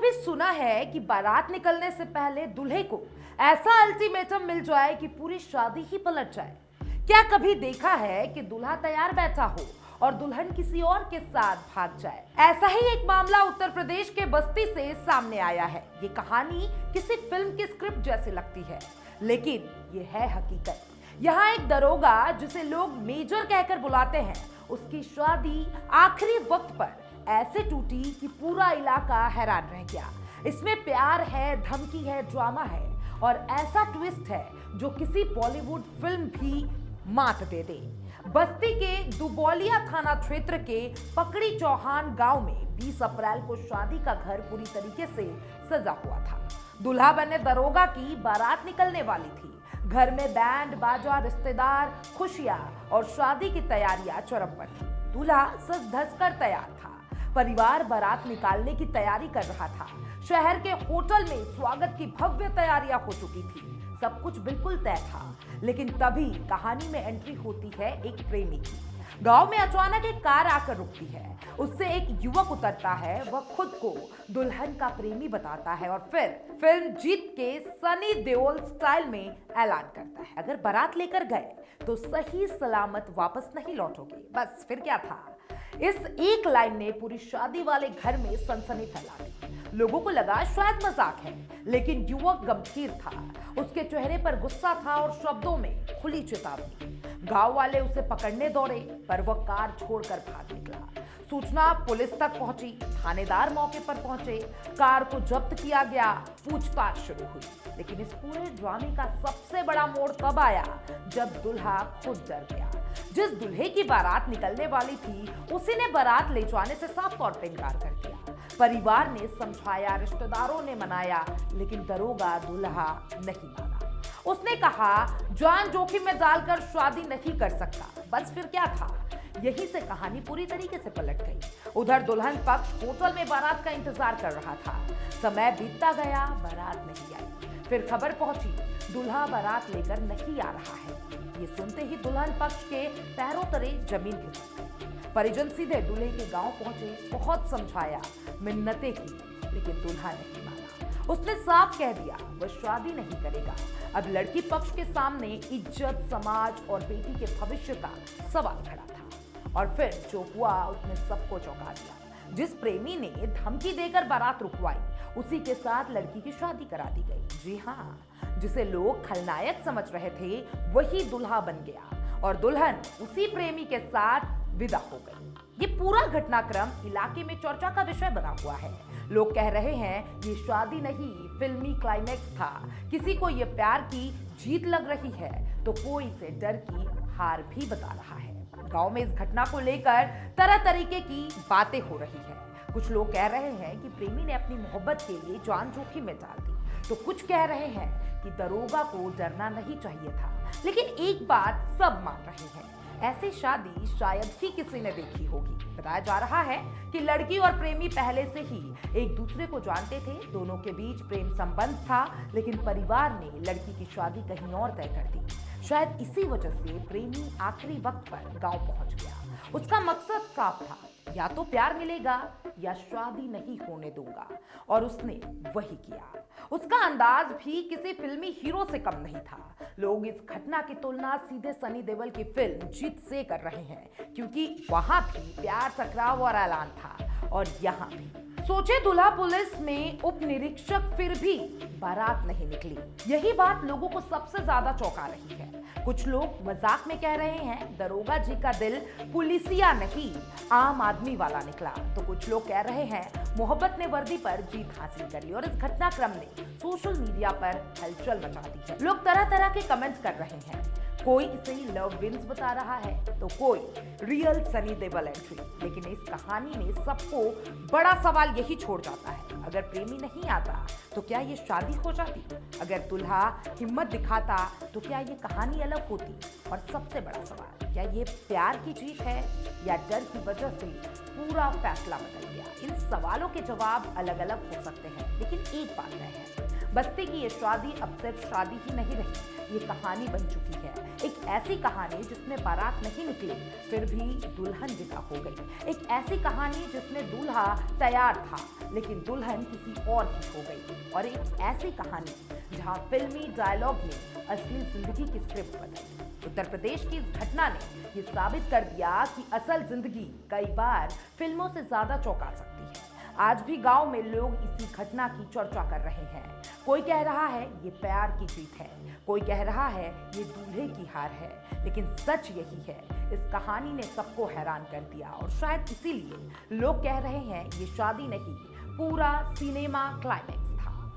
कभी सुना है कि बारात निकलने से पहले दूल्हे को ऐसा अल्टीमेटम मिल जाए कि पूरी शादी ही पलट जाए? क्या कभी देखा है कि दूल्हा तैयार बैठा हो और दुल्हन किसी और के साथ भाग जाए? ऐसा ही एक मामला उत्तर प्रदेश के बस्ती से सामने आया है। ये कहानी किसी फिल्म की स्क्रिप्ट जैसी लगती है, लेकिन ये है हकीकत। यहाँ एक दरोगा, जिसे लोग मेजर कहकर बुलाते हैं, उसकी शादी आखिरी वक्त पर ऐसे टूटी कि पूरा इलाका हैरान रह गया। इसमें प्यार है, धमकी है, ड्रामा है और ऐसा ट्विस्ट है जो किसी बॉलीवुड फिल्म भी मात दे दे। बस्ती के दुबौलिया थाना क्षेत्र के पकड़ी चौहान गांव में 20 अप्रैल को शादी का घर पूरी तरीके से सजा हुआ था। दूल्हा बने दरोगा की बारात निकलने वाली थी। घर में बैंड बाजा, रिश्तेदार, खुशियां और शादी की तैयारियां चरम पर थी। दूल्हा सज धज कर तैयार था। परिवार बारात निकालने की तैयारी कर रहा था। शहर के होटल में स्वागत की भव्य तैयारियां हो चुकी थी। सब कुछ बिल्कुल तय था, लेकिन तभी कहानी में एंट्री होती है एक प्रेमी की। गांव में अचानक एक कार आकर रुकती है। उससे एक युवक उतरता है। वह खुद को दुल्हन का प्रेमी बताता है और फिर फिल्म जीत के सनी देओल स्टाइल में ऐलान करता है, अगर बारात लेकर गए तो सही सलामत वापस नहीं लौटोगे। बस फिर क्या था? इस एक लाइन ने पूरी शादी वाले घर में सनसनी फैला दी। लोगों को लगा शायद मजाक है, लेकिन युवक गंभीर था। उसके चेहरे पर गुस्सा था और शब्दों में खुली चेतावनी। गांव वाले उसे पकड़ने दौड़े, पर वह कार छोड़कर भाग निकला। सूचना पुलिस तक पहुंची। थानेदार मौके पर पहुंचे। कार को जब्त किया गया। पूछताछ शुरू हुई। लेकिन इस पूरे ड्रामे का सबसे बड़ा मोड़ तब आया जब दूल्हा खुद डर गया। जिस दूल्हे की बारात निकलने वाली थी, उसी ने बारात ले जाने से साफ तौर पर इनकार कर दिया। परिवार ने समझाया, रिश्तेदारों ने मनाया, लेकिन दरोगा दूल्हा नहीं माना। उसने कहा, जान जोखिम में डालकर शादी नहीं कर सकता। बस फिर क्या था? यहीं से कहानी पूरी तरीके से पलट गई। उधर दुल्हन पक्ष होटल में बारात का इंतजार कर रहा था। समय बीतता गया, बारात नहीं आई। फिर खबर पहुंची, दूल्हा बारात लेकर नहीं आ रहा है। ये सुनते ही दुल्हन पक्ष के पैरों तले जमीन खिसक गई। परिजन सीधे दूल्हे के गांव पहुंचे। बहुत समझाया, मिन्नतें की, लेकिन दूल्हा नहीं माना। उसने साफ कह दिया वह शादी नहीं करेगा। अब लड़की पक्ष के सामने इज्जत, समाज और बेटी के भविष्य का सवाल खड़ा था। और फिर जो हुआ उसने सबको चौंका दिया। जिस प्रेमी ने धमकी देकर बारात रुकवाई, उसी के साथ लड़की की शादी करा दी गई। जी हाँ, जिसे लोग खलनायक समझ रहे थे, वही दूल्हा बन गया और दुल्हन उसी प्रेमी के साथ विदा हो गई। ये पूरा घटनाक्रम इलाके में चर्चा का विषय बना हुआ है। लोग कह रहे हैं ये शादी नहीं, फिल्मी क्लाइमैक्स था। किसी को ये प्यार की जीत लग रही है, तो कोई इसे डर की हार भी बता रहा है। गांव में इस घटना को लेकर तरह तरीके की बातें हो रही है। कुछ लोग कह रहे हैं कि प्रेमी ने अपनी मोहब्बत के लिए जान जोखिम में डाल दी, तो कुछ कह रहे हैं कि दरोगा को डरना नहीं चाहिए था। लेकिन एक बात सब मान रहे हैं, ऐसी शादी शायद ही किसी ने देखी होगी। बताया जा रहा है कि लड़की और प्रेमी पहले से ही एक दूसरे को जानते थे। दोनों के बीच प्रेम संबंध था, लेकिन परिवार ने लड़की की शादी कहीं और तय कर दी। शायद इसी वजह से प्रेमी आखिरी वक्त पर गांव पहुंच गया। उसका मकसद साफ था, या तो प्यार मिलेगा या शादी नहीं होने दूंगा, और उसने वही किया। उसका अंदाज भी किसी फिल्मी हीरो से कम नहीं था। लोग इस घटना की तुलना सीधे सनी देओल की फिल्म जीत से कर रहे हैं, क्योंकि वहां भी प्यार, टकराव और ऐलान था, और यहाँ भी। सोचे दूल्हा पुलिस में उप निरीक्षक, फिर भी बारात नहीं निकली। यही बात लोगों को सबसे ज्यादा चौंका रही है। कुछ लोग मजाक में कह रहे हैं दरोगा जी का दिल पुलिसिया नहीं, आम आदमी वाला निकला। तो कुछ लोग कह रहे हैं मोहब्बत ने वर्दी पर जीत हासिल करी और इस घटनाक्रम ने सोशल मीडिया पर हलचल मचा दी है। लोग तरह तरह के कमेंट्स कर रहे हैं। कोई इसे लव विन्स बता रहा है, तो कोई रियल सनी देओल एंट्री। लेकिन इस कहानी में सबको बड़ा सवाल यही छोड़ जाता है, अगर प्रेमी नहीं आता तो क्या ये शादी हो जाती? अगर दूल्हा हिम्मत दिखाता तो क्या ये कहानी अलग होती? और सबसे बड़ा सवाल, क्या ये प्यार की जीत है या डर की वजह से पूरा फैसला बदल गया? इन सवालों के जवाब अलग अलग हो सकते हैं, लेकिन एक बात तय है, बस्ती की ये शादी अब सिर्फ शादी ही नहीं रही, ये कहानी बन चुकी है। एक ऐसी कहानी जिसमें बारात नहीं निकली फिर भी दुल्हन विदा हो गई। एक ऐसी कहानी जिसमें दूल्हा तैयार था लेकिन दुल्हन किसी और की हो गई। और एक ऐसी कहानी जहां फिल्मी डायलॉग ने असली जिंदगी की स्क्रिप्ट बदली। उत्तर प्रदेश की इस घटना ने ये साबित कर दिया कि असल जिंदगी कई बार फिल्मों से ज्यादा चौंका सकती है। आज भी गांव में लोग इसी घटना की चर्चा कर रहे हैं। कोई कह रहा है ये प्यार की जीत है, कोई कह रहा है ये दूल्हे की हार है, लेकिन सच यही है, इस कहानी ने सबको हैरान कर दिया। और शायद इसीलिए लोग कह रहे हैं ये शादी नहीं, पूरा सिनेमा क्लाइमैक्स।